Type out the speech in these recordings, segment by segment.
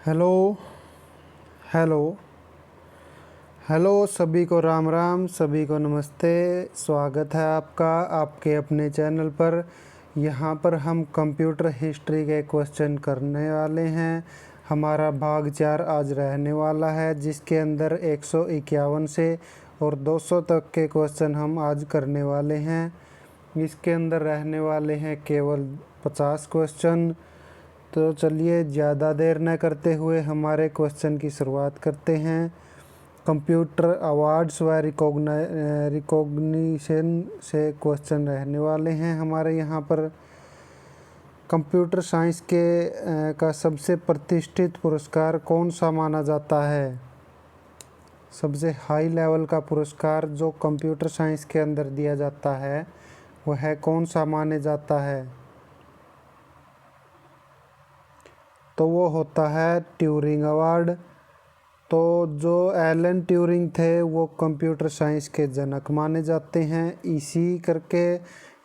Hello hello hello सभी को राम राम, सभी को नमस्ते। स्वागत है आपका आपके अपने चैनल पर। यहाँ पर हम कंप्यूटर हिस्ट्री के क्वेश्चन करने वाले हैं। हमारा भाग 4 आज रहने वाला है, जिसके अंदर 151 से और 200 तक के क्वेश्चन हम आज करने वाले हैं। इसके अंदर रहने वाले हैं केवल 50 क्वेश्चन। तो चलिए ज़्यादा देर न करते हुए हमारे क्वेश्चन की शुरुआत करते हैं। कंप्यूटर अवार्ड्स व रिकॉग्निशन से क्वेश्चन रहने वाले हैं हमारे यहाँ पर। कंप्यूटर साइंस के का सबसे प्रतिष्ठित पुरस्कार कौन सा माना जाता है? सबसे हाई लेवल का पुरस्कार जो कंप्यूटर साइंस के अंदर दिया जाता है वह कौन सा माने जाता है? तो वो होता है ट्यूरिंग अवार्ड। तो जो एलन ट्यूरिंग थे वो कंप्यूटर साइंस के जनक माने जाते हैं।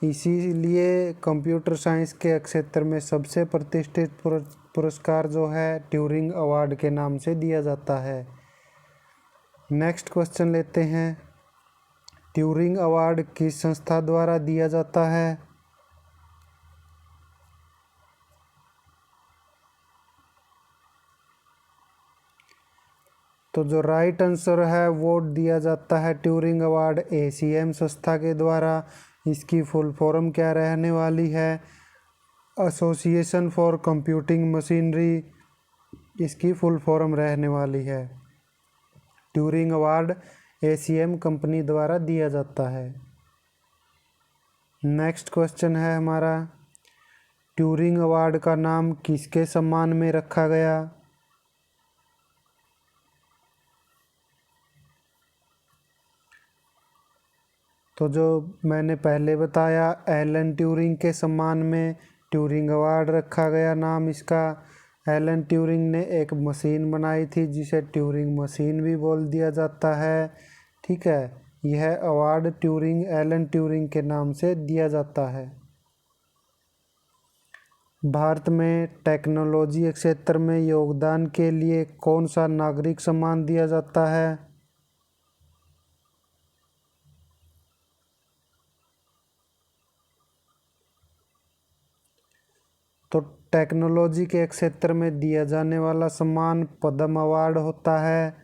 इसीलिए कंप्यूटर साइंस के क्षेत्र में सबसे प्रतिष्ठित पुरस्कार जो है ट्यूरिंग अवार्ड के नाम से दिया जाता है। नेक्स्ट क्वेश्चन लेते हैं। ट्यूरिंग अवार्ड किस संस्था द्वारा दिया जाता है? तो जो राइट आंसर है वो दिया जाता है ट्यूरिंग अवार्ड ACM संस्था के द्वारा। इसकी फुल फॉर्म क्या रहने वाली है? एसोसिएशन फॉर कंप्यूटिंग मशीनरी इसकी फुल फॉर्म रहने वाली है। ट्यूरिंग अवार्ड ACM कंपनी द्वारा दिया जाता है। नेक्स्ट क्वेश्चन है हमारा, ट्यूरिंग अवार्ड का नाम किसके सम्मान में रखा गया? तो जो मैंने पहले बताया, एलन ट्यूरिंग के सम्मान में ट्यूरिंग अवार्ड रखा गया नाम इसका। एलन ट्यूरिंग ने एक मशीन बनाई थी जिसे ट्यूरिंग मशीन भी बोल दिया जाता है। ठीक है, यह अवार्ड एलन ट्यूरिंग के नाम से दिया जाता है। भारत में टेक्नोलॉजी क्षेत्र में योगदान के लिए कौन सा नागरिक सम्मान दिया जाता है? तो टेक्नोलॉजी के क्षेत्र में दिया जाने वाला सम्मान पद्म अवार्ड होता है,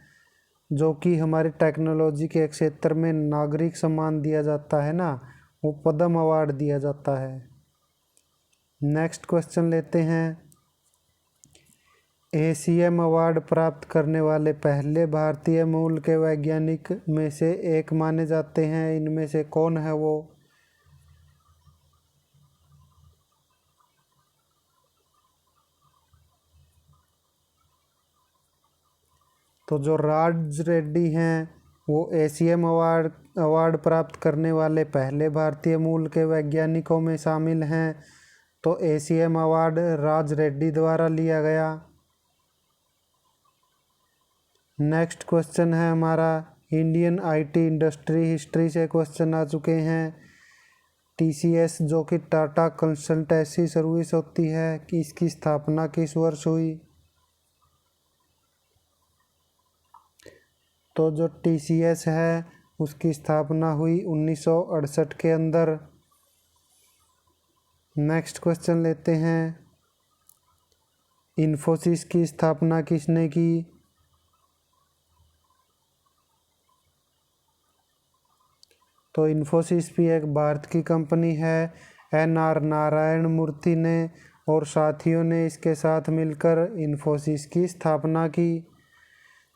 जो कि हमारी टेक्नोलॉजी के क्षेत्र में नागरिक सम्मान दिया जाता है ना, वो पद्म अवार्ड दिया जाता है। नेक्स्ट क्वेश्चन लेते हैं। ACM अवार्ड प्राप्त करने वाले पहले भारतीय मूल के वैज्ञानिक में से एक माने जाते हैं। इनमें से कौन है वो? तो जो राज रेड्डी हैं वो ACM अवार्ड प्राप्त करने वाले पहले भारतीय मूल के वैज्ञानिकों में शामिल हैं। तो ACM अवार्ड राज रेड्डी द्वारा लिया गया। नेक्स्ट क्वेश्चन है हमारा, इंडियन IT इंडस्ट्री हिस्ट्री से क्वेश्चन आ चुके हैं। TCS जो कि टाटा कंसल्टेंसी सर्विस होती है, कि इसकी स्थापना किस वर्ष हुई? तो जो TCS है उसकी स्थापना हुई 1968 के अंदर। नेक्स्ट क्वेश्चन लेते हैं। इन्फोसिस की स्थापना किसने की? तो इन्फोसिस भी एक भारत की कंपनी है। NR नारायण मूर्ति ने और साथियों ने इसके साथ मिलकर इन्फोसिस की स्थापना की।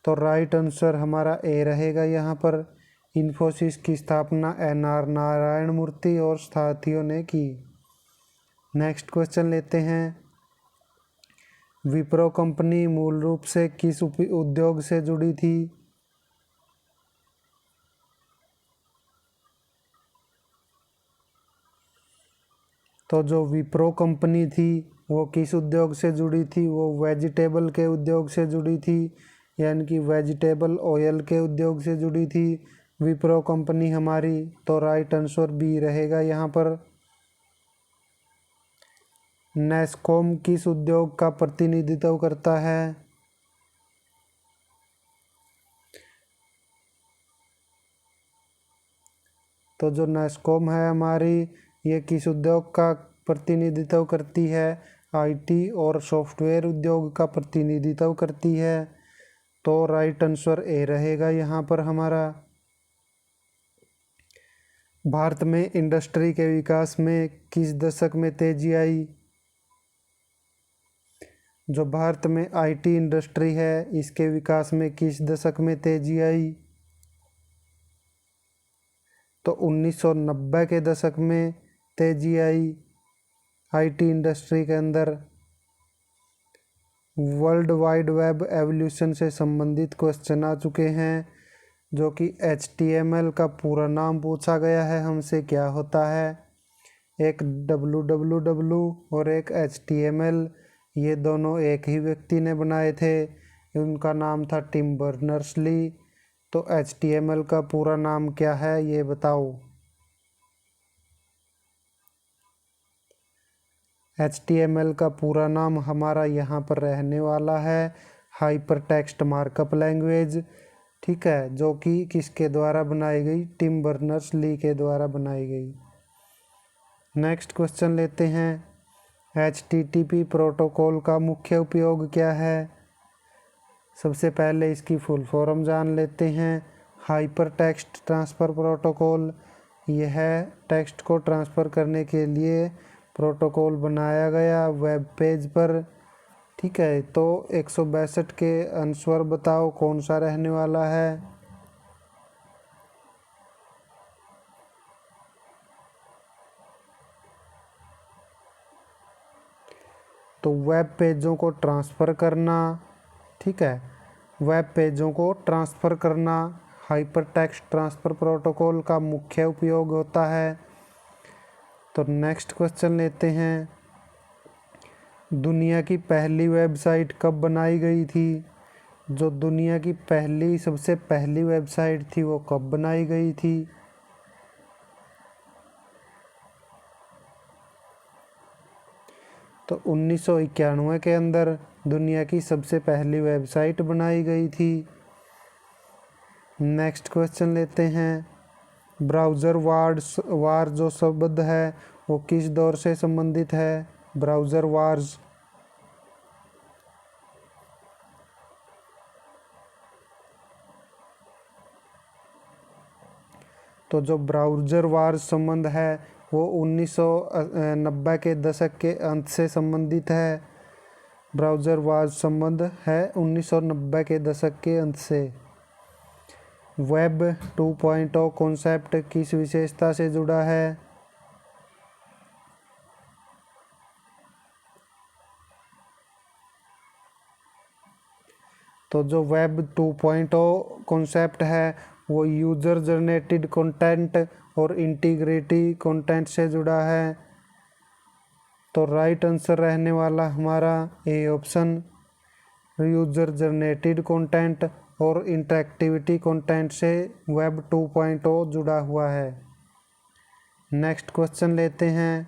तो राइट आंसर हमारा A रहेगा यहाँ पर। इन्फोसिस की स्थापना NR नारायण मूर्ति और साथियों ने की। नेक्स्ट क्वेश्चन लेते हैं। विप्रो कंपनी मूल रूप से किस उद्योग से जुड़ी थी? तो जो विप्रो कंपनी थी वो किस उद्योग से जुड़ी थी? वो वेजिटेबल के उद्योग से जुड़ी थी, यानी कि वेजिटेबल ऑयल के उद्योग से जुड़ी थी विप्रो कंपनी हमारी। तो राइट आंसर B रहेगा यहाँ पर। नेस्कॉम किस उद्योग का प्रतिनिधित्व करता है? तो जो नैस्कॉम है हमारी, ये किस उद्योग का प्रतिनिधित्व करती है? आईटी और सॉफ्टवेयर उद्योग का प्रतिनिधित्व करती है। तो राइट आंसर ए रहेगा यहाँ पर हमारा। भारत में इंडस्ट्री के विकास में किस दशक में तेजी आई? जो भारत में आईटी इंडस्ट्री है, इसके विकास में किस दशक में तेजी आई? तो 1990 के दशक में तेजी आई आईटी इंडस्ट्री के अंदर। वर्ल्ड वाइड वेब एवोल्यूशन से संबंधित क्वेश्चन आ चुके हैं, जो कि HTML का पूरा नाम पूछा गया है हमसे, क्या होता है? एक www और एक HTML, ये दोनों एक ही व्यक्ति ने बनाए थे। उनका नाम था टिम बर्नर्स-ली। तो HTML का पूरा नाम क्या है ये बताओ। HTML का पूरा नाम हमारा यहाँ पर रहने वाला है हाइपर टेक्स्ट मार्कअप लैंग्वेज। ठीक है, जो कि किसके द्वारा बनाई गई? टिम बर्नर्स-ली के द्वारा बनाई गई। नेक्स्ट क्वेश्चन लेते हैं। HTTP प्रोटोकॉल का मुख्य उपयोग क्या है? सबसे पहले इसकी फुल फॉर्म जान लेते हैं। हाइपर टेक्स्ट ट्रांसफ़र प्रोटोकॉल, यह टेक्स्ट को ट्रांसफ़र करने के लिए प्रोटोकॉल बनाया गया वेब पेज पर। ठीक है, तो 162 के आंसर बताओ कौन सा रहने वाला है? तो वेब पेजों को ट्रांसफ़र करना, ठीक है, वेब पेजों को ट्रांसफ़र करना हाइपर टेक्स्ट ट्रांसफ़र प्रोटोकॉल का मुख्य उपयोग होता है। तो नेक्स्ट क्वेश्चन लेते हैं। दुनिया की पहली वेबसाइट कब बनाई गई थी? जो दुनिया की सबसे पहली वेबसाइट थी वो कब बनाई गई थी? तो 1991 के अंदर दुनिया की सबसे पहली वेबसाइट बनाई गई थी। नेक्स्ट क्वेश्चन लेते हैं। ब्राउज़र वार जो शब्द है वो किस दौर से संबंधित है? Browser wars. तो जो ब्राउज़र वार्स संबंध है वो 1990 के दशक के अंत से संबंधित है। ब्राउज़र वार्स संबंध है 1990 के दशक के अंत से। वेब 2.0 कॉन्सेप्ट किस विशेषता से जुड़ा है? तो जो वेब 2.0 कॉन्सेप्ट है वो यूज़र जनरेटेड कंटेंट और इंटीग्रिटी कंटेंट से जुड़ा है। तो राइट आंसर रहने वाला हमारा A option, user generated content और इंटरेक्टिविटी कंटेंट से वेब 2.0 जुड़ा हुआ है। नेक्स्ट क्वेश्चन लेते हैं।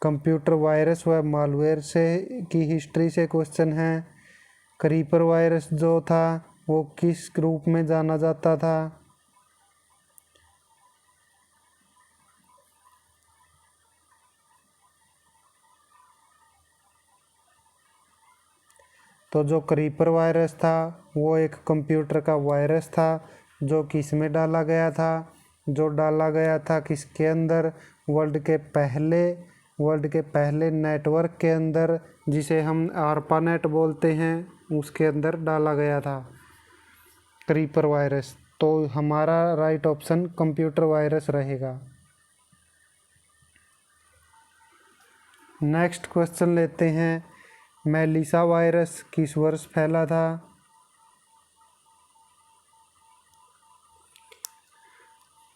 कंप्यूटर वायरस व मालवेयर से की हिस्ट्री से क्वेश्चन है। क्रीपर वायरस जो था वो किस रूप में जाना जाता था? तो जो क्रीपर वायरस था वो एक कंप्यूटर का वायरस था जो किस में डाला गया था? जो डाला गया था किसके अंदर? वर्ल्ड के पहले नेटवर्क के अंदर, जिसे हम ARPANET बोलते हैं, उसके अंदर डाला गया था क्रीपर वायरस। तो हमारा राइट ऑप्शन कंप्यूटर वायरस रहेगा। नेक्स्ट क्वेश्चन लेते हैं। मेलिसा वायरस किस वर्ष फैला था?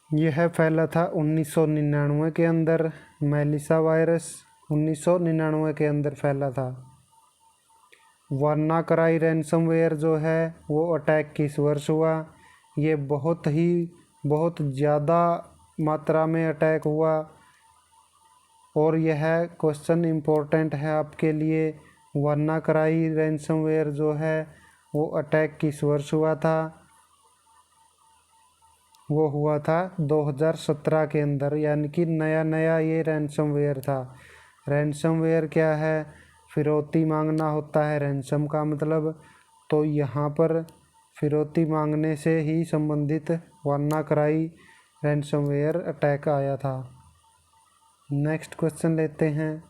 यह फैला था 1999 के अंदर। मेलिसा वायरस 1999 के अंदर फैला था। वानाक्राई रैंसमवेयर जो है वो अटैक किस वर्ष हुआ? ये बहुत ज़्यादा मात्रा में अटैक हुआ और यह क्वेश्चन इम्पोर्टेंट है आपके लिए। वानाक्राई रैंसमवेयर जो है वो अटैक किस वर्ष हुआ था? वो हुआ था 2017 के अंदर, यानी कि नया नया ये रैंसमवेयर था। रैंसमवेयर क्या है? फिरौती मांगना होता है रैंसम का मतलब। तो यहाँ पर फिरौती मांगने से ही संबंधित वानाक्राई रैंसमवेयर अटैक आया था। नेक्स्ट क्वेश्चन लेते हैं।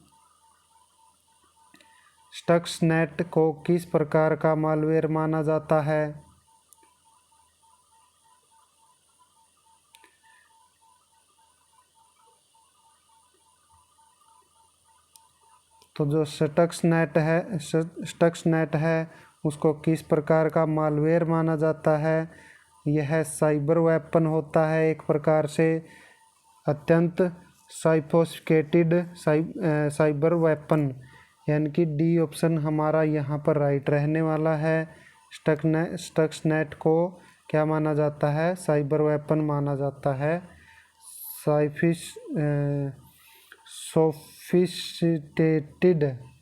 स्टक्सनेट को किस प्रकार का मालवेयर माना जाता है? तो जो स्टक्सनेट है उसको किस प्रकार का मालवेयर माना जाता है? यह साइबर वेपन होता है, एक प्रकार से अत्यंत सोफिस्टिकेटेड साइबर वेपन, यानी कि डी ऑप्शन हमारा यहाँ पर राइट रहने वाला है। स्टक्सनेट को क्या माना जाता है? साइबर वेपन माना जाता है।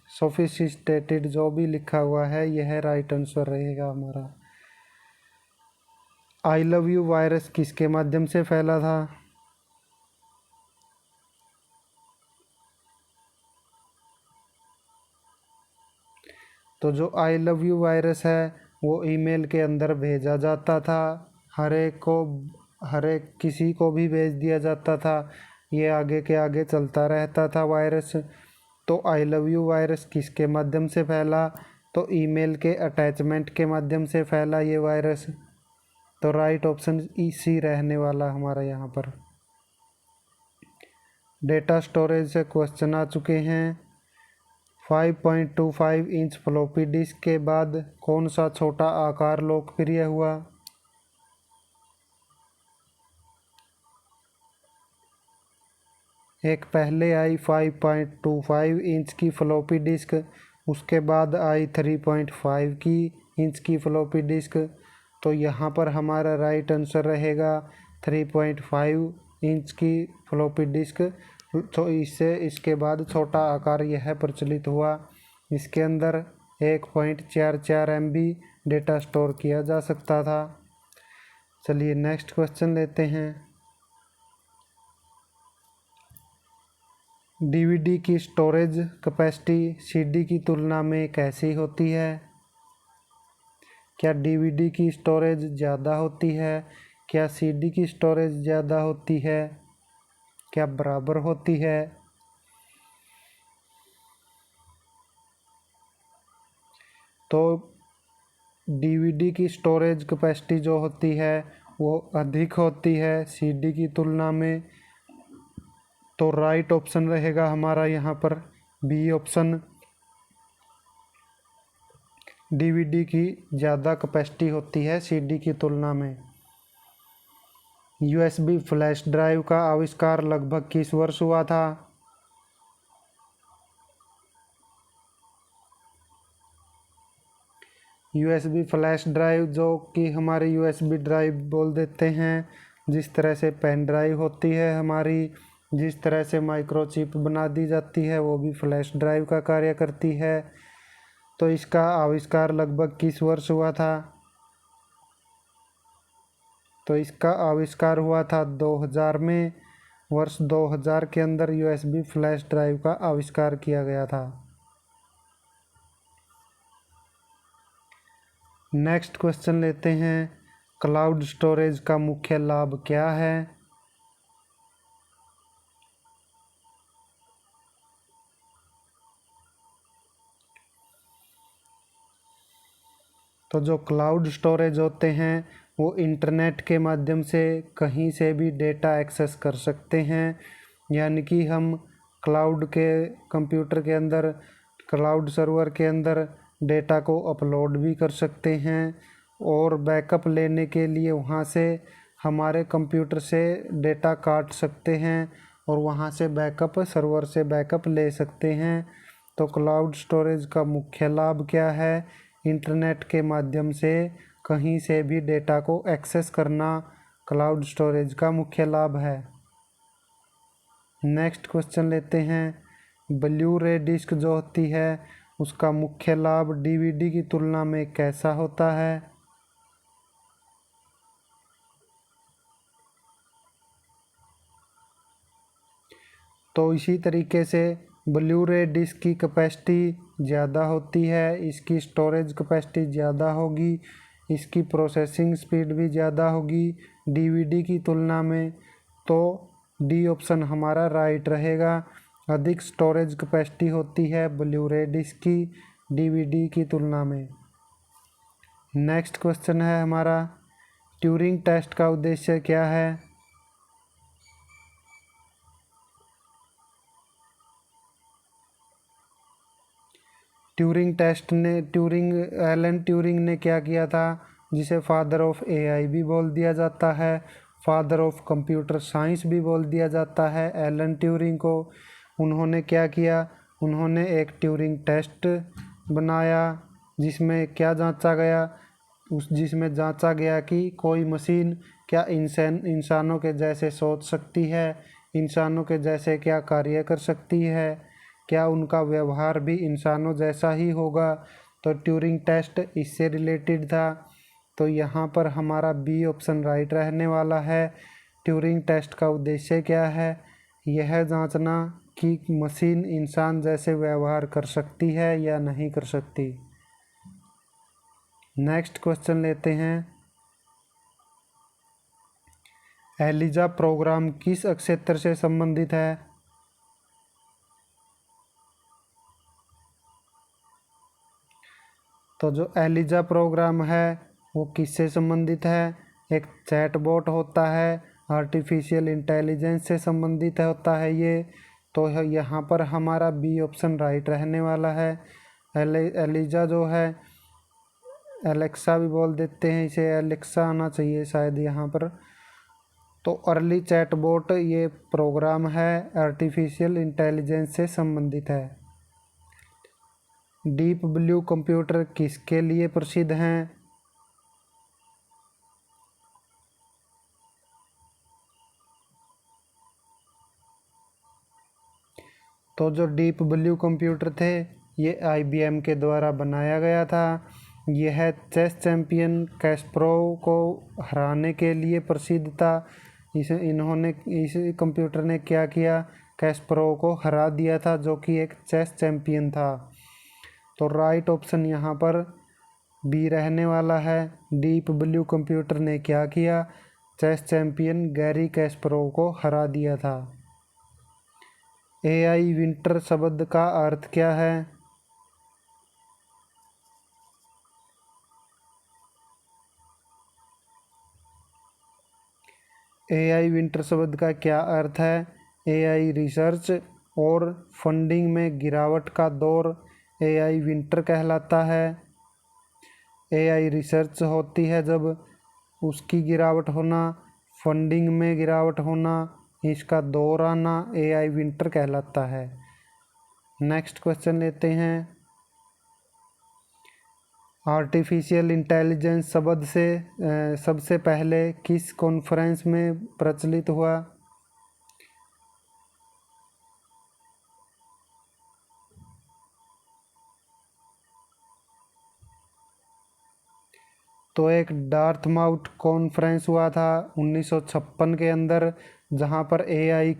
सोफिस्टिकेटेड जो भी लिखा हुआ है यह राइट आंसर रहेगा हमारा। आई लव यू वायरस किसके माध्यम से फैला था? तो जो आई लव यू वायरस है वो ईमेल के अंदर भेजा जाता था, हर एक किसी को भी भेज दिया जाता था। ये आगे के आगे चलता रहता था वायरस। तो आई लव यू वायरस किसके माध्यम से फैला? तो ईमेल के अटैचमेंट के माध्यम से फैला ये वायरस। तो राइट ऑप्शन सी रहने वाला हमारा यहाँ पर। डेटा स्टोरेज से क्वेश्चन आ चुके हैं। 5.25 इंच फ्लॉपी डिस्क के बाद कौन सा छोटा आकार लोकप्रिय हुआ? एक पहले आई 5.25 इंच की फ्लॉपी डिस्क, उसके बाद आई 3.5 इंच की फ्लॉपी डिस्क। तो यहाँ पर हमारा राइट आंसर रहेगा 3.5 इंच की फ्लॉपी डिस्क। तो इसके बाद छोटा आकार यह प्रचलित हुआ। इसके अंदर 1.44 MB डेटा स्टोर किया जा सकता था। चलिए नेक्स्ट क्वेश्चन लेते हैं। डीवीडी की स्टोरेज कैपेसिटी सीडी की तुलना में कैसी होती है? क्या डीवीडी की स्टोरेज ज़्यादा होती है? क्या सीडी की स्टोरेज ज़्यादा होती है? क्या बराबर होती है? तो डीवीडी की स्टोरेज कैपेसिटी जो होती है वो अधिक होती है सीडी की तुलना में। तो राइट ऑप्शन रहेगा हमारा यहाँ पर बी ऑप्शन। डीवीडी की ज़्यादा कैपेसिटी होती है सीडी की तुलना में। यूएसबी फ्लैश ड्राइव का आविष्कार लगभग किस वर्ष हुआ था? यूएसबी फ्लैश ड्राइव, जो कि हमारी यूएसबी ड्राइव बोल देते हैं, जिस तरह से पेन ड्राइव होती है हमारी, जिस तरह से माइक्रोचिप बना दी जाती है वो भी फ्लैश ड्राइव का कार्य करती है। तो इसका आविष्कार लगभग किस वर्ष हुआ था? तो इसका आविष्कार हुआ था 2000 में। वर्ष 2000 के अंदर यूएसबी फ्लैश ड्राइव का आविष्कार किया गया था। नेक्स्ट क्वेश्चन लेते हैं। क्लाउड स्टोरेज का मुख्य लाभ क्या है? तो जो क्लाउड स्टोरेज होते हैं वो इंटरनेट के माध्यम से कहीं से भी डेटा एक्सेस कर सकते हैं, यानी कि हम क्लाउड के कंप्यूटर के अंदर, क्लाउड सर्वर के अंदर डेटा को अपलोड भी कर सकते हैं और बैकअप लेने के लिए वहाँ से हमारे कंप्यूटर से डेटा काट सकते हैं और वहाँ से बैकअप, सर्वर से बैकअप ले सकते हैं। तो क्लाउड स्टोरेज का मुख्य लाभ क्या है? इंटरनेट के माध्यम से कहीं से भी डेटा को एक्सेस करना क्लाउड स्टोरेज का मुख्य लाभ है। नेक्स्ट क्वेश्चन लेते हैं। ब्लू रे डिस्क जो होती है उसका मुख्य लाभ डीवीडी की तुलना में कैसा होता है? तो इसी तरीके से ब्लू रे डिस्क की कैपेसिटी ज़्यादा होती है, इसकी स्टोरेज कैपेसिटी ज़्यादा होगी, इसकी प्रोसेसिंग स्पीड भी ज़्यादा होगी डीवीडी की तुलना में। तो डी ऑप्शन हमारा राइट रहेगा। अधिक स्टोरेज कैपेसिटी होती है ब्लू रे डिस्क की डीवीडी की तुलना में। नेक्स्ट क्वेश्चन है हमारा, ट्यूरिंग टेस्ट का उद्देश्य क्या है? एलन ट्यूरिंग ने क्या किया था, जिसे फादर ऑफ एआई भी बोल दिया जाता है, फादर ऑफ कंप्यूटर साइंस भी बोल दिया जाता है एलन ट्यूरिंग को। उन्होंने क्या किया, उन्होंने एक ट्यूरिंग टेस्ट बनाया जिसमें क्या जांचा गया, जिसमें जांचा गया कि कोई मशीन क्या इंसानों के जैसे सोच सकती है, इंसानों के जैसे क्या कार्य कर सकती है, क्या उनका व्यवहार भी इंसानों जैसा ही होगा। तो ट्यूरिंग टेस्ट इससे रिलेटेड था। तो यहाँ पर हमारा बी ऑप्शन राइट रहने वाला है। ट्यूरिंग टेस्ट का उद्देश्य क्या है? यह जांचना कि मशीन इंसान जैसे व्यवहार कर सकती है या नहीं कर सकती। नेक्स्ट क्वेश्चन लेते हैं, एलिजा प्रोग्राम किस क्षेत्र से संबंधित है? तो जो एलिजा प्रोग्राम है वो किससे संबंधित है? एक चैटबॉट होता है, आर्टिफिशियल इंटेलिजेंस से संबंधित होता है ये। तो यहाँ पर हमारा बी ऑप्शन राइट रहने वाला है। एलिजा जो है, एलेक्सा भी बोल देते हैं इसे, एलेक्सा आना चाहिए शायद यहाँ पर। तो अर्ली चैटबॉट ये प्रोग्राम है, आर्टिफिशियल इंटेलिजेंस से संबंधित है। डीप ब्लू कंप्यूटर किसके लिए प्रसिद्ध हैं? तो जो डीप ब्लू कंप्यूटर थे ये IBM के द्वारा बनाया गया था। यह चेस चैंपियन कैस्परोव को हराने के लिए प्रसिद्ध था। इस कंप्यूटर ने क्या किया, कैस्परोव को हरा दिया था, जो कि एक चेस चैंपियन था। तो राइट ऑप्शन यहाँ पर बी रहने वाला है। डीप ब्लू कंप्यूटर ने क्या किया, चेस चैंपियन गैरी कैस्परोव को हरा दिया था। AI विंटर शब्द का अर्थ क्या है? AI विंटर शब्द का क्या अर्थ है? AI रिसर्च और फंडिंग में गिरावट का दौर AI विंटर कहलाता है। AI रिसर्च होती है जब उसकी गिरावट होना, फंडिंग में गिरावट होना, इसका दौर आना AI विंटर कहलाता है। नेक्स्ट क्वेश्चन लेते हैं, आर्टिफिशियल इंटेलिजेंस शब्द से सबसे पहले किस कॉन्फ्रेंस में प्रचलित हुआ? तो एक डार्थमाउथ कॉन्फ्रेंस हुआ था 1956 के अंदर, जहां पर AI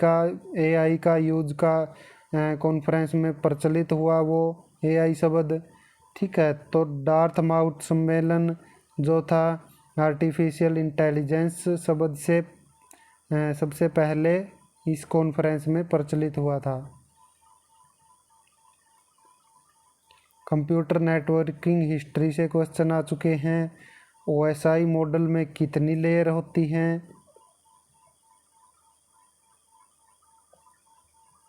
का यूज का कॉन्फ्रेंस में प्रचलित हुआ वो AI शब्द। ठीक है, तो डार्थमाउथ सम्मेलन जो था आर्टिफिशियल इंटेलिजेंस शब्द से सबसे पहले इस कॉन्फ्रेंस में प्रचलित हुआ था। कंप्यूटर नेटवर्किंग हिस्ट्री से क्वेश्चन आ चुके हैं। OSI मॉडल में कितनी लेयर होती हैं?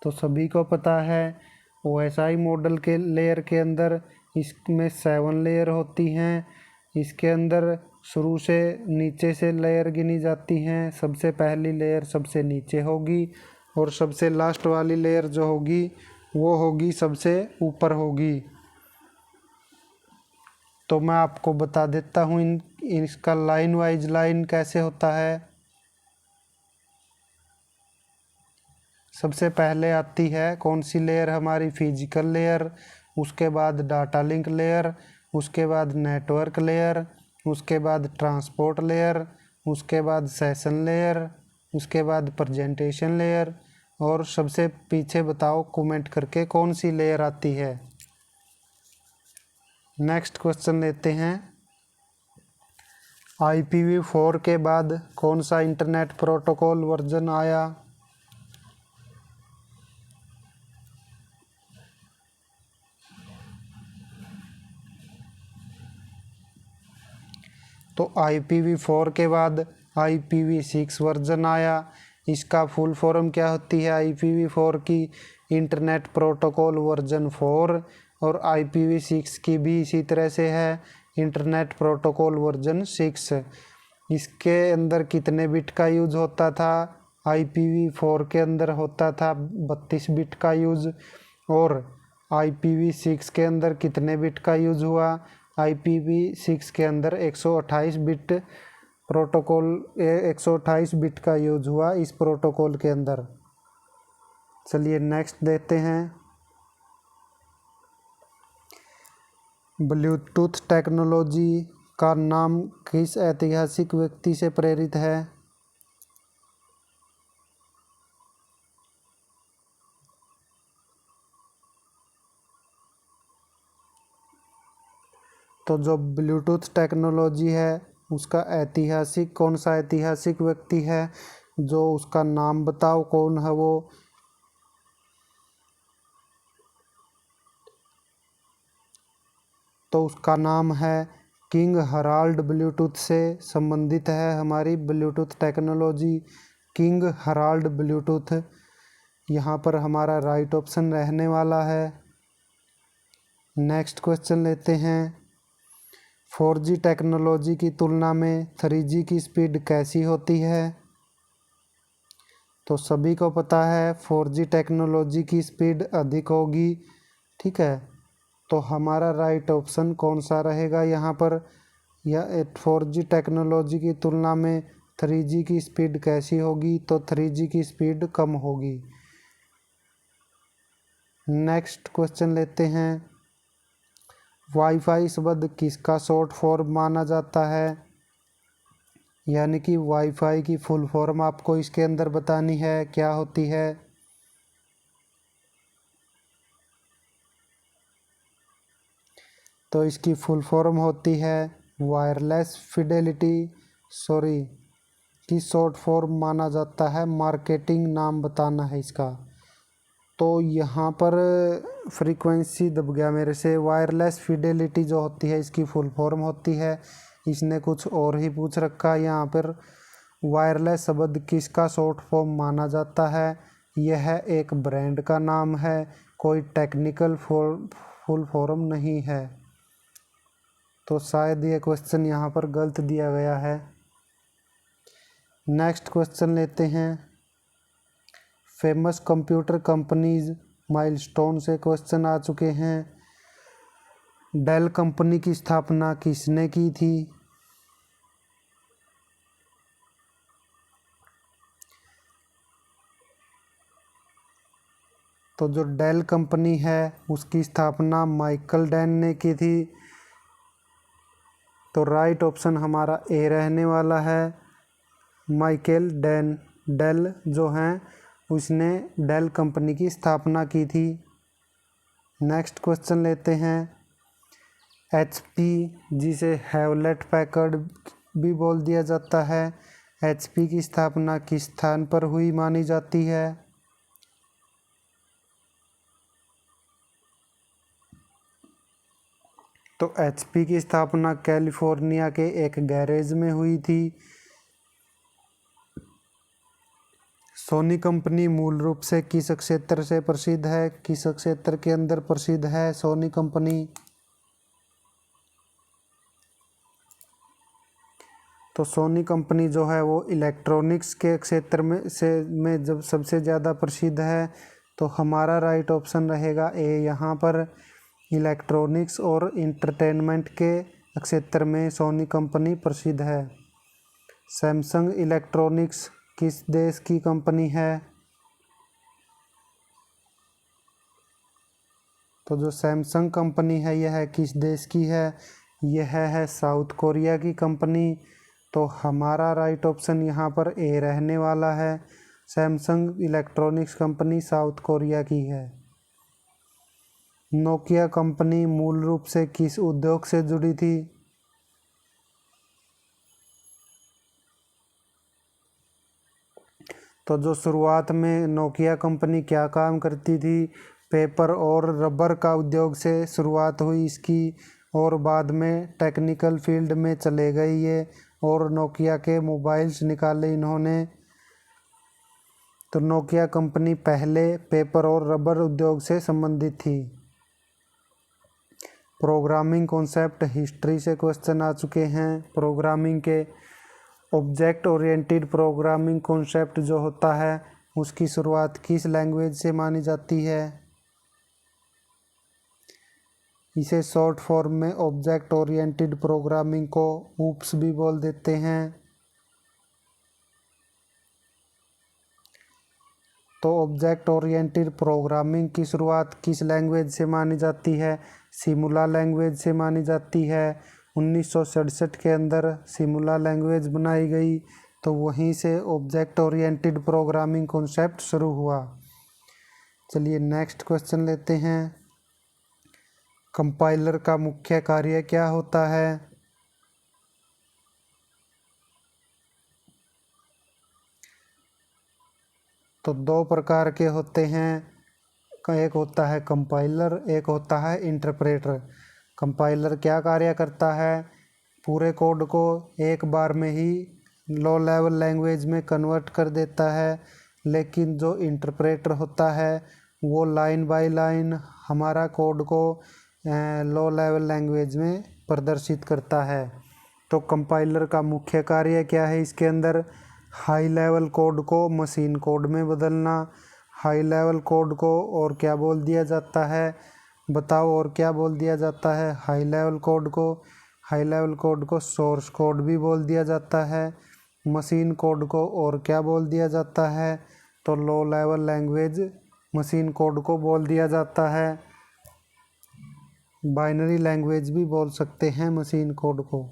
तो सभी को पता है OSI मॉडल के लेयर के अंदर इसमें 7 लेयर होती हैं। इसके अंदर शुरू से नीचे से लेयर गिनी जाती हैं। सबसे पहली लेयर सबसे नीचे होगी और सबसे लास्ट वाली लेयर जो होगी वो होगी सबसे ऊपर होगी। तो मैं आपको बता देता हूँ इसका लाइन वाइज लाइन कैसे होता है। सबसे पहले आती है कौन सी लेयर, हमारी फिजिकल लेयर, उसके बाद डाटा लिंक लेयर, उसके बाद नेटवर्क लेयर, उसके बाद ट्रांसपोर्ट लेयर, उसके बाद सेशन लेयर, उसके बाद प्रेजेंटेशन लेयर और सबसे पीछे बताओ कमेंट करके कौन सी लेयर आती है। नेक्स्ट क्वेश्चन लेते हैं। IPv4 के बाद कौन सा इंटरनेट प्रोटोकॉल वर्जन आया? तो IPv4 के बाद IPv6 वर्जन आया। इसका फुल फॉर्म क्या होती है IPv4 की? Internet protocol version 4। और IPv6 की भी इसी तरह से है, इंटरनेट प्रोटोकॉल वर्जन 6। इसके अंदर कितने बिट का यूज़ होता था? IPv4 के अंदर होता था 32 बिट का यूज़। और IPv6 के अंदर कितने बिट का यूज़ हुआ? IPv6 के अंदर 128 बिट प्रोटोकॉल 128 बिट का यूज़ हुआ इस प्रोटोकॉल के अंदर। चलिए नेक्स्ट देखते हैं। ब्लूटूथ टेक्नोलॉजी का नाम किस ऐतिहासिक व्यक्ति से प्रेरित है? तो जो ब्लूटूथ टेक्नोलॉजी है उसका ऐतिहासिक कौन सा ऐतिहासिक व्यक्ति है? जो उसका नाम बताओ कौन है वो? तो उसका नाम है किंग हराल्ड। ब्लूटूथ से संबंधित है हमारी Bluetooth technology, king Herald Bluetooth. यहाँ पर हमारा राइट ऑप्शन रहने वाला है। नेक्स्ट क्वेश्चन लेते हैं। 4G टेक्नोलॉजी की तुलना में 3G की स्पीड कैसी होती है? तो सभी को पता है 4G टेक्नोलॉजी की स्पीड अधिक होगी, ठीक है। तो हमारा राइट ऑप्शन कौन सा रहेगा यहाँ पर? या 4G टेक्नोलॉजी की तुलना में 3G की स्पीड कैसी होगी? तो 3G की स्पीड कम होगी। नेक्स्ट क्वेश्चन लेते हैं। वाईफाई शब्द किसका शॉर्ट फॉर्म माना जाता है? यानी कि वाईफाई की फुल फॉर्म आपको इसके अंदर बतानी है, क्या होती है? तो इसकी फुल फॉर्म होती है वायरलेस फिडेलिटी, सॉरी की शॉर्ट फॉर्म माना जाता है। मार्केटिंग नाम बताना है इसका। तो यहाँ पर फ्रीक्वेंसी दब गया मेरे से। वायरलेस फिडेलिटी जो होती है इसकी फुल फॉर्म होती है, इसने कुछ और ही पूछ रखा है यहाँ पर। वायरलेस शब्द किसका शॉर्ट फॉर्म माना जाता है? यह एक ब्रांड का नाम है, कोई टेक्निकल फुल फॉर्म नहीं है। तो शायद ये क्वेश्चन यहाँ पर गलत दिया गया है। नेक्स्ट क्वेश्चन लेते हैं। फेमस कंप्यूटर कंपनीज माइलस्टोन से क्वेश्चन आ चुके हैं। डेल कंपनी की स्थापना किसने की थी? तो जो डेल कंपनी है उसकी स्थापना माइकल डेन ने की थी। तो राइट ऑप्शन हमारा ए रहने वाला है, माइकल डेन। डेल जो हैं उसने डेल कंपनी की स्थापना की थी। नेक्स्ट क्वेश्चन लेते हैं। HP जिसे हैवलेट पैकर्ड भी बोल दिया जाता है, HP की स्थापना किस स्थान पर हुई मानी जाती है? तो HP की स्थापना कैलिफोर्निया के एक गैरेज में हुई थी। सोनी कंपनी मूल रूप से किस क्षेत्र से प्रसिद्ध है? किस क्षेत्र के अंदर प्रसिद्ध है सोनी कंपनी? तो सोनी कंपनी जो है वो इलेक्ट्रॉनिक्स के क्षेत्र में जब सबसे ज़्यादा प्रसिद्ध है। तो हमारा राइट ऑप्शन रहेगा ए यहाँ पर। इलेक्ट्रॉनिक्स और इंटरटेनमेंट के क्षेत्र में सोनी कंपनी प्रसिद्ध है। सैमसंग इलेक्ट्रॉनिक्स किस देश की कंपनी है? तो जो सैमसंग कंपनी है यह किस देश की है? यह है साउथ कोरिया की कंपनी। तो हमारा राइट ऑप्शन यहाँ पर ए रहने वाला है। Samsung electronics company south Korea की है। नोकिया कंपनी मूल रूप से किस उद्योग से जुड़ी थी? तो जो शुरुआत में नोकिया कंपनी क्या काम करती थी, पेपर और रबर का उद्योग से शुरुआत हुई इसकी, और बाद में टेक्निकल फील्ड में चले गए ये, और नोकिया के मोबाइल्स निकाले इन्होंने। तो नोकिया कंपनी पहले पेपर और रबर उद्योग से संबंधित थी। प्रोग्रामिंग कॉन्सेप्ट हिस्ट्री से क्वेश्चन आ चुके हैं। प्रोग्रामिंग के ऑब्जेक्ट ओरिएंटेड प्रोग्रामिंग कॉन्सेप्ट जो होता है उसकी शुरुआत किस लैंग्वेज से मानी जाती है? इसे शॉर्ट फॉर्म में ऑब्जेक्ट ओरिएंटेड प्रोग्रामिंग को ऊप्स भी बोल देते हैं। तो ऑब्जेक्ट ओरिएंटेड प्रोग्रामिंग की शुरुआत किस लैंग्वेज से मानी जाती है? सिमुला लैंग्वेज से मानी जाती है। 1967 के अंदर सिमुला लैंग्वेज बनाई गई, तो वहीं से ऑब्जेक्ट ओरिएंटेड प्रोग्रामिंग कॉन्सेप्ट शुरू हुआ। चलिए नेक्स्ट क्वेश्चन लेते हैं। कंपाइलर का मुख्य कार्य क्या होता है? तो दो प्रकार के होते हैं, एक होता है कंपाइलर, एक होता है इंटरप्रेटर। कंपाइलर क्या कार्य करता है? पूरे कोड को एक बार में ही लो लेवल लैंग्वेज में कन्वर्ट कर देता है, लेकिन जो इंटरप्रेटर होता है वो लाइन बाय लाइन हमारा कोड को लो लेवल लैंग्वेज में प्रदर्शित करता है। तो कंपाइलर का मुख्य कार्य क्या है इसके अंदर? हाई लेवल कोड को मशीन कोड में बदलना। हाई लेवल कोड को और क्या बोल दिया जाता है? बताओ, और क्या बोल दिया जाता है हाई लेवल कोड को? हाई लेवल कोड को सोर्स कोड भी बोल दिया जाता है। मशीन कोड को और क्या बोल दिया जाता है? तो low level language machine code को बोल दिया जाता है। बाइनरी लैंग्वेज भी बोल सकते हैं मशीन कोड को।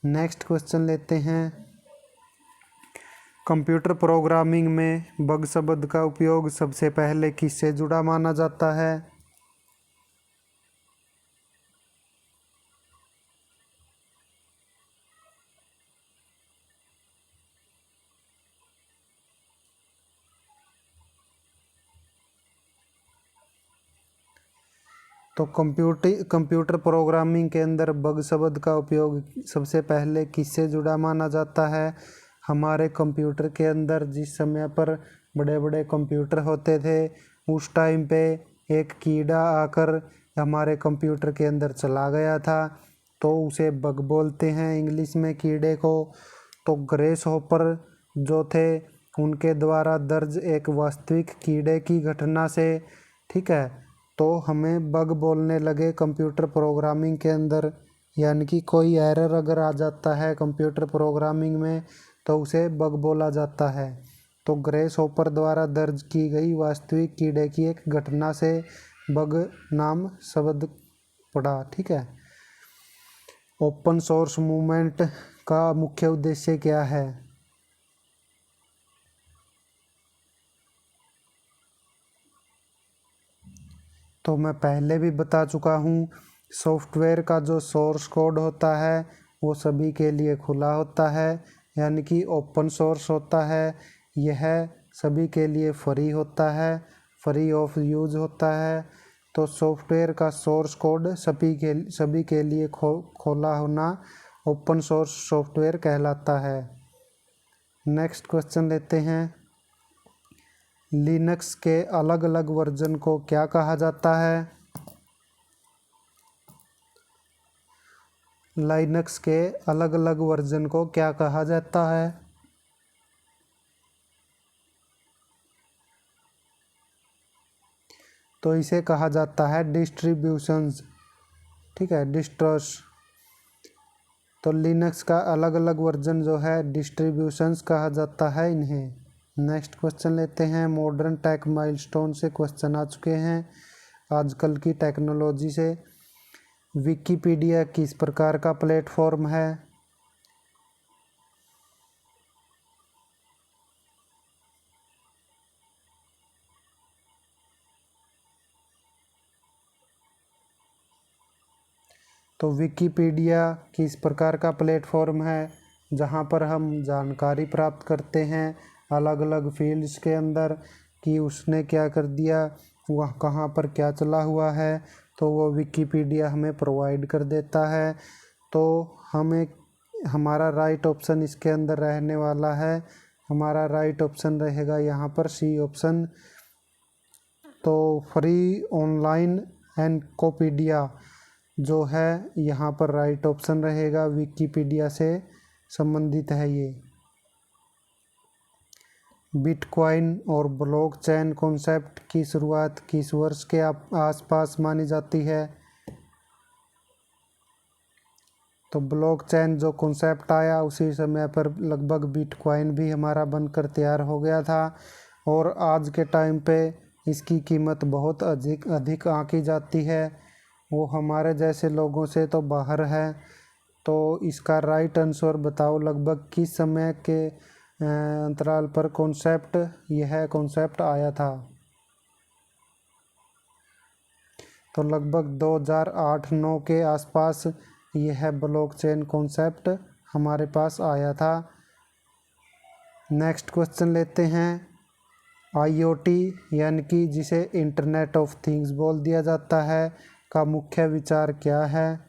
नेक्स्ट क्वेश्चन लेते हैं। कंप्यूटर प्रोग्रामिंग में बग शब्द का उपयोग सबसे पहले किससे जुड़ा माना जाता है? तो कंप्यूटर प्रोग्रामिंग के अंदर बग शब्द का उपयोग सबसे पहले किससे जुड़ा माना जाता है? हमारे कंप्यूटर के अंदर जिस समय पर बड़े बड़े कंप्यूटर होते थे उस टाइम पे एक कीड़ा आकर हमारे कंप्यूटर के अंदर चला गया था, तो उसे बग बोलते हैं इंग्लिश में कीड़े को। तो ग्रेस हॉपर जो थे उनके द्वारा दर्ज एक वास्तविक कीड़े की घटना से, ठीक है, तो हमें बग बोलने लगे कंप्यूटर प्रोग्रामिंग के अंदर। यानी कि कोई एरर अगर आ जाता है कंप्यूटर प्रोग्रामिंग में तो उसे बग बोला जाता है। तो ग्रेस हॉपर द्वारा दर्ज की गई वास्तविक कीड़े की एक घटना से बग नाम शब्द पड़ा, ठीक है। ओपन सोर्स मूवमेंट का मुख्य उद्देश्य क्या है? तो मैं पहले भी बता चुका हूँ, सॉफ्टवेयर का जो सोर्स कोड होता है वो सभी के लिए खुला होता है, यानी कि ओपन सोर्स होता है। यह सभी के लिए फ्री होता है, फ्री ऑफ यूज होता है। तो सॉफ्टवेयर का सोर्स कोड सभी के लिए खोला होना ओपन सोर्स सॉफ्टवेयर कहलाता है। नेक्स्ट क्वेश्चन लेते हैं। लिनक्स के अलग अलग वर्जन को क्या कहा जाता है? लाइनक्स के अलग अलग वर्जन को क्या कहा जाता है? तो इसे कहा जाता है डिस्ट्रीब्यूशंस, ठीक है, डिस्ट्रॉस। तो लिनक्स का अलग अलग वर्जन जो है डिस्ट्रीब्यूशंस कहा जाता है इन्हें। नेक्स्ट क्वेश्चन लेते हैं। मॉडर्न टेक माइलस्टोन से क्वेश्चन आ चुके हैं आजकल की टेक्नोलॉजी से। विकिपीडिया किस प्रकार का प्लेटफॉर्म है? तो विकिपीडिया किस प्रकार का प्लेटफॉर्म है जहाँ पर हम जानकारी प्राप्त करते हैं अलग अलग फील्ड्स के अंदर कि उसने क्या कर दिया, वह कहाँ पर क्या चला हुआ है, तो वो विकिपीडिया हमें प्रोवाइड कर देता है। तो हमें हमारा राइट ऑप्शन इसके अंदर रहने वाला है, हमारा राइट ऑप्शन रहेगा यहाँ पर सी ऑप्शन। तो फ्री ऑनलाइन एनकोपीडिया जो है यहाँ पर राइट ऑप्शन रहेगा, विकिपीडिया से संबंधित है ये। बिटकॉइन और ब्लॉकचेन कॉन्सेप्ट की शुरुआत किस वर्ष के आसपास मानी जाती है? तो ब्लॉकचेन जो कॉन्सेप्ट आया उसी समय पर लगभग बिटकॉइन भी हमारा बनकर तैयार हो गया था, और आज के टाइम पे इसकी कीमत बहुत अधिक आंकी जाती है, वो हमारे जैसे लोगों से तो बाहर है। तो इसका राइट आंसर बताओ, लगभग किस समय के अंतराल पर यह कॉन्सेप्ट आया था? तो लगभग 2008-9 के आसपास यह ब्लॉकचेन कॉन्सेप्ट हमारे पास आया था। नेक्स्ट क्वेश्चन लेते हैं। आईओटी यानी कि जिसे इंटरनेट ऑफ थिंग्स बोल दिया जाता है का मुख्य विचार क्या है?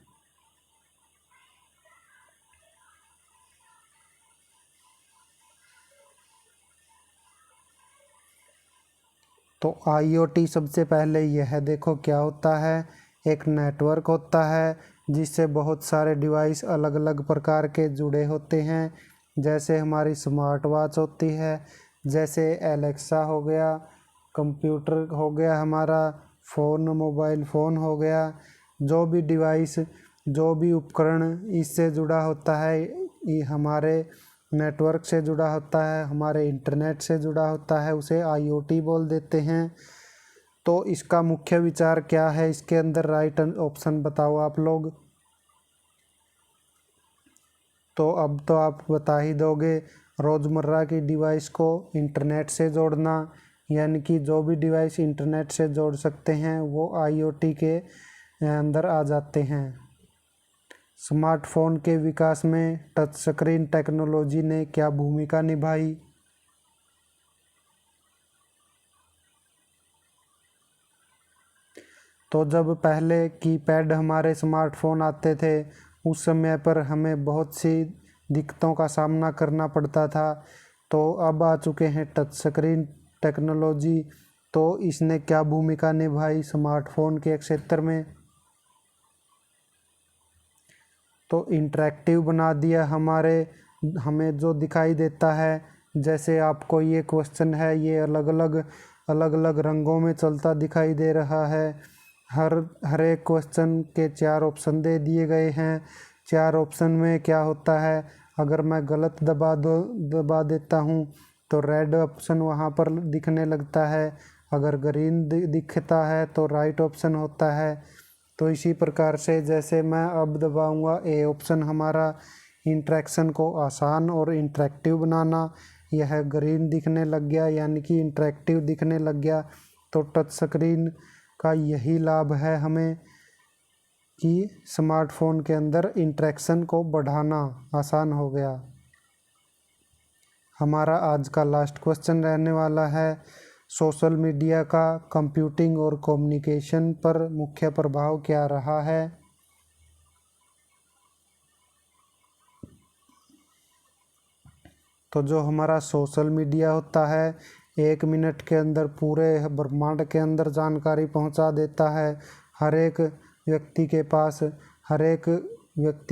तो आईओटी सबसे पहले यह देखो क्या होता है, एक नेटवर्क होता है जिससे बहुत सारे डिवाइस अलग अलग प्रकार के जुड़े होते हैं। जैसे हमारी स्मार्ट वॉच होती है, जैसे एलेक्सा हो गया, कंप्यूटर हो गया, हमारा फ़ोन मोबाइल फ़ोन हो गया, जो भी डिवाइस जो भी उपकरण इससे जुड़ा होता है, ये हमारे नेटवर्क से जुड़ा होता है, हमारे इंटरनेट से जुड़ा होता है, उसे आईओटी बोल देते हैं। तो इसका मुख्य विचार क्या है, इसके अंदर राइट ऑप्शन बताओ आप लोग। तो अब तो आप बता ही दोगे, रोज़मर्रा की डिवाइस को इंटरनेट से जोड़ना, यानी कि जो भी डिवाइस इंटरनेट से जोड़ सकते हैं वो आईओटी के अंदर आ जाते हैं। स्मार्टफोन के विकास में टच स्क्रीन टेक्नोलॉजी ने क्या भूमिका निभाई? तो जब पहले कीपैड हमारे स्मार्टफोन आते थे उस समय पर हमें बहुत सी दिक्कतों का सामना करना पड़ता था। तो अब आ चुके हैं टच स्क्रीन टेक्नोलॉजी, तो इसने क्या भूमिका निभाई स्मार्टफोन के क्षेत्र में? तो इंटरेक्टिव बना दिया हमें जो दिखाई देता है। जैसे आपको ये क्वेश्चन है, ये अलग अलग रंगों में चलता दिखाई दे रहा है। हर एक क्वेश्चन के 4 ऑप्शन दे दिए गए हैं। 4 ऑप्शन में क्या होता है, अगर मैं गलत दबा देता हूँ तो रेड ऑप्शन वहाँ पर दिखने लगता है, अगर ग्रीन दिखता है तो राइट ऑप्शन होता है। तो इसी प्रकार से जैसे मैं अब दबाऊंगा ए ऑप्शन, हमारा इंटरेक्शन को आसान और इंटरेक्टिव बनाना, यह ग्रीन दिखने लग गया यानी कि इंटरेक्टिव दिखने लग गया। तो टच स्क्रीन का यही लाभ है हमें कि स्मार्टफोन के अंदर इंटरेक्शन को बढ़ाना आसान हो गया। हमारा आज का लास्ट क्वेश्चन रहने वाला है, सोशल मीडिया का कंप्यूटिंग और कम्युनिकेशन पर मुख्य प्रभाव क्या रहा है? तो जो हमारा सोशल मीडिया होता है 1 मिनट के अंदर पूरे ब्रह्मांड के अंदर जानकारी पहुंचा देता है। हर एक व्यक्ति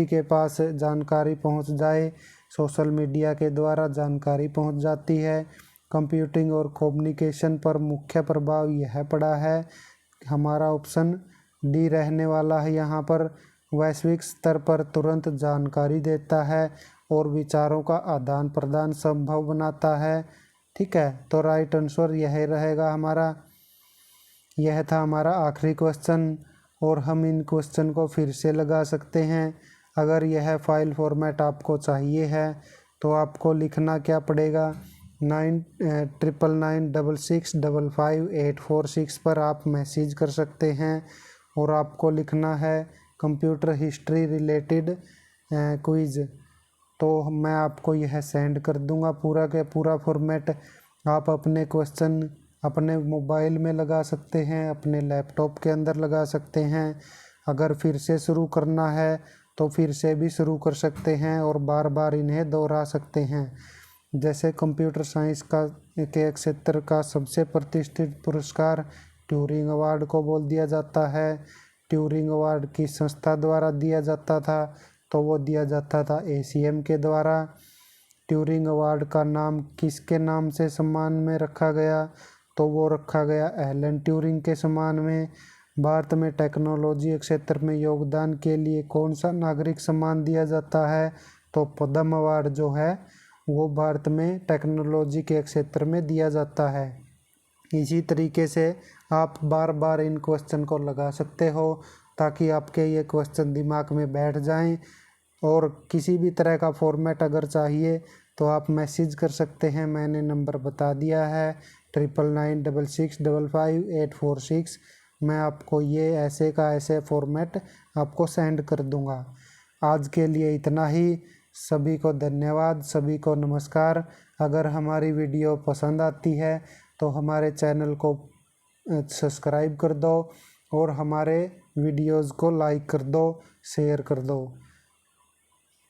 के पास जानकारी पहुंच जाए, सोशल मीडिया के द्वारा जानकारी पहुंच जाती है। कंप्यूटिंग और कम्युनिकेशन पर मुख्य प्रभाव यह पड़ा है, हमारा ऑप्शन डी रहने वाला है यहाँ पर। वैश्विक स्तर पर तुरंत जानकारी देता है और विचारों का आदान प्रदान संभव बनाता है। ठीक है, तो राइट आंसर यह रहेगा हमारा। यह था हमारा आखिरी क्वेश्चन, और हम इन क्वेश्चन को फिर से लगा सकते हैं। अगर यह फाइल फॉर्मेट आपको चाहिए है तो आपको लिखना क्या पड़ेगा, 9996655846 पर आप मैसेज कर सकते हैं, और आपको लिखना है कंप्यूटर हिस्ट्री रिलेटेड क्विज़। तो मैं आपको यह सेंड कर दूंगा पूरा के पूरा फॉर्मेट। आप अपने क्वेश्चन अपने मोबाइल में लगा सकते हैं, अपने लैपटॉप के अंदर लगा सकते हैं। अगर फिर से शुरू करना है तो फिर से भी शुरू कर सकते हैं और बार बार इन्हें दोहरा सकते हैं। जैसे कंप्यूटर साइंस के क्षेत्र का सबसे प्रतिष्ठित पुरस्कार ट्यूरिंग अवार्ड को बोल दिया जाता है। ट्यूरिंग अवार्ड किस संस्था द्वारा दिया जाता था, तो वो दिया जाता था ACM के द्वारा। ट्यूरिंग अवार्ड का नाम किसके नाम से सम्मान में रखा गया, तो वो रखा गया एलन ट्यूरिंग के सम्मान में। भारत में टेक्नोलॉजी क्षेत्र में योगदान के लिए कौन सा नागरिक सम्मान दिया जाता है, तो पद्म अवार्ड जो है वो भारत में टेक्नोलॉजी के क्षेत्र में दिया जाता है। इसी तरीके से आप बार बार इन क्वेश्चन को लगा सकते हो ताकि आपके ये क्वेश्चन दिमाग में बैठ जाएं। और किसी भी तरह का फॉर्मेट अगर चाहिए तो आप मैसेज कर सकते हैं, मैंने नंबर बता दिया है 9996655846। मैं आपको ये ऐसे का ऐसे फॉर्मेट आपको सेंड कर दूंगा। आज के लिए इतना ही। सभी को धन्यवाद, सभी को नमस्कार। अगर हमारी वीडियो पसंद आती है तो हमारे चैनल को सब्सक्राइब कर दो और हमारे वीडियोज़ को लाइक कर दो, शेयर कर दो।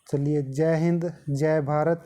चलिए, जय हिंद, जय भारत।